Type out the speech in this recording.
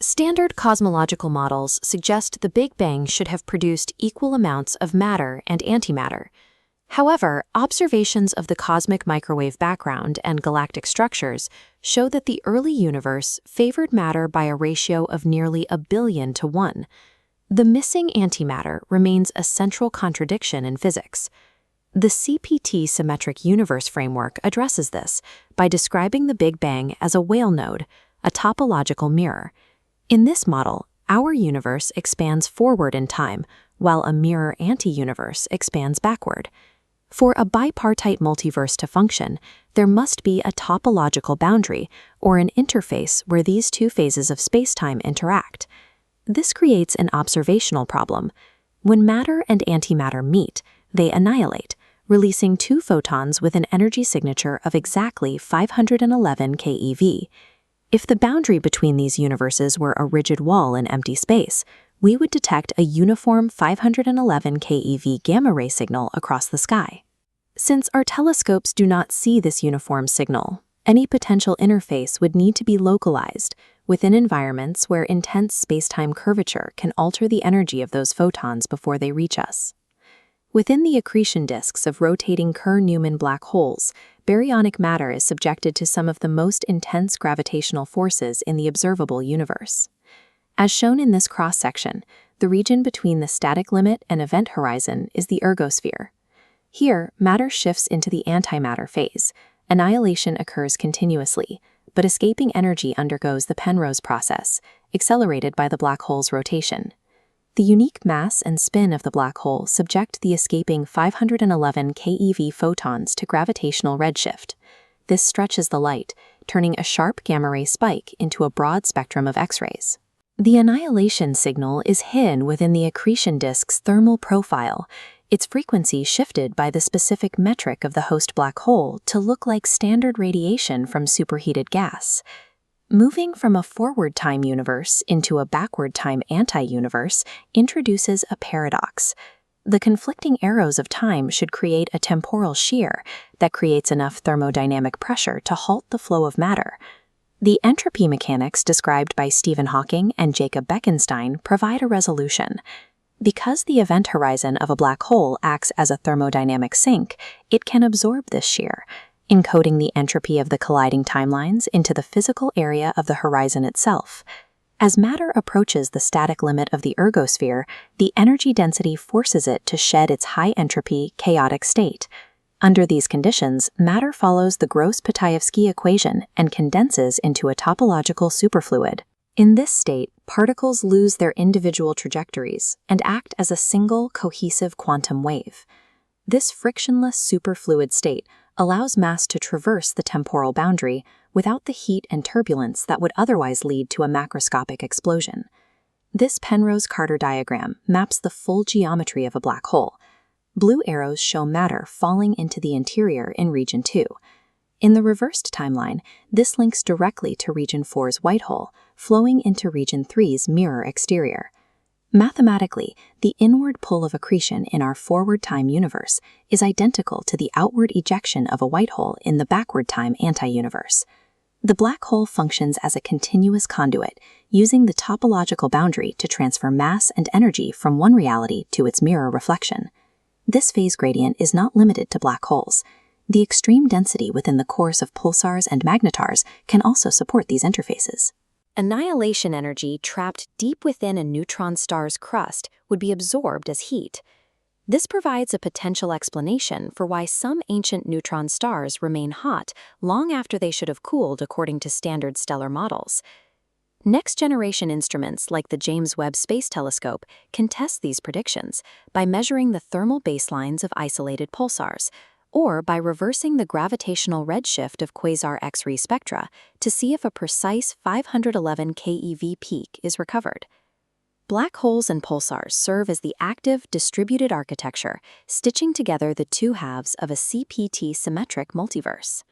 Standard cosmological models suggest the Big Bang should have produced equal amounts of matter and antimatter. However, observations of the cosmic microwave background and galactic structures show that the early universe favored matter by a ratio of nearly 1,000,000,000 to 1. The missing antimatter remains a central contradiction in physics. The CPT symmetric universe framework addresses this by describing the Big Bang as a whale node, a topological mirror. In this model, our universe expands forward in time, while a mirror anti-universe expands backward. For a bipartite multiverse to function, there must be a topological boundary, or an interface where these two phases of spacetime interact. This creates an observational problem. When matter and antimatter meet, they annihilate, releasing two photons with an energy signature of exactly 511 keV. If the boundary between these universes were a rigid wall in empty space, we would detect a uniform 511 keV gamma-ray signal across the sky. Since our telescopes do not see this uniform signal, any potential interface would need to be localized within environments where intense spacetime curvature can alter the energy of those photons before they reach us. Within the accretion disks of rotating Kerr Newman black holes, baryonic matter is subjected to some of the most intense gravitational forces in the observable universe. As shown in this cross-section, the region between the static limit and event horizon is the ergosphere. Here, matter shifts into the antimatter phase. Annihilation occurs continuously, but escaping energy undergoes the Penrose process, accelerated by the black hole's rotation. The unique mass and spin of the black hole subject the escaping 511 keV photons to gravitational redshift. This stretches the light, turning a sharp gamma-ray spike into a broad spectrum of X-rays. The annihilation signal is hidden within the accretion disk's thermal profile, its frequency shifted by the specific metric of the host black hole to look like standard radiation from superheated gas. Moving from a forward-time universe into a backward-time anti-universe introduces a paradox. The conflicting arrows of time should create a temporal shear that creates enough thermodynamic pressure to halt the flow of matter. The entropy mechanics described by Stephen Hawking and Jacob Bekenstein provide a resolution. Because the event horizon of a black hole acts as a thermodynamic sink, it can absorb this shear, encoding the entropy of the colliding timelines into the physical area of the horizon itself. As matter approaches the static limit of the ergosphere, the energy density forces it to shed its high-entropy, chaotic state. Under these conditions, matter follows the Gross-Pitaevsky equation and condenses into a topological superfluid. In this state, particles lose their individual trajectories and act as a single, cohesive quantum wave. This frictionless superfluid state allows mass to traverse the temporal boundary without the heat and turbulence that would otherwise lead to a macroscopic explosion. This Penrose-Carter diagram maps the full geometry of a black hole. Blue arrows show matter falling into the interior in region 2. In the reversed timeline, this links directly to region 4's white hole, flowing into region 3's mirror exterior. Mathematically, the inward pull of accretion in our forward-time universe is identical to the outward ejection of a white hole in the backward-time anti-universe. The black hole functions as a continuous conduit, using the topological boundary to transfer mass and energy from one reality to its mirror reflection. This phase gradient is not limited to black holes. The extreme density within the cores of pulsars and magnetars can also support these interfaces. Annihilation energy trapped deep within a neutron star's crust would be absorbed as heat. This provides a potential explanation for why some ancient neutron stars remain hot long after they should have cooled according to standard stellar models. Next-generation instruments like the James Webb Space Telescope can test these predictions by measuring the thermal baselines of isolated pulsars, or by reversing the gravitational redshift of quasar X-ray spectra to see if a precise 511 keV peak is recovered. Black holes and pulsars serve as the active, distributed architecture, stitching together the two halves of a CPT symmetric multiverse.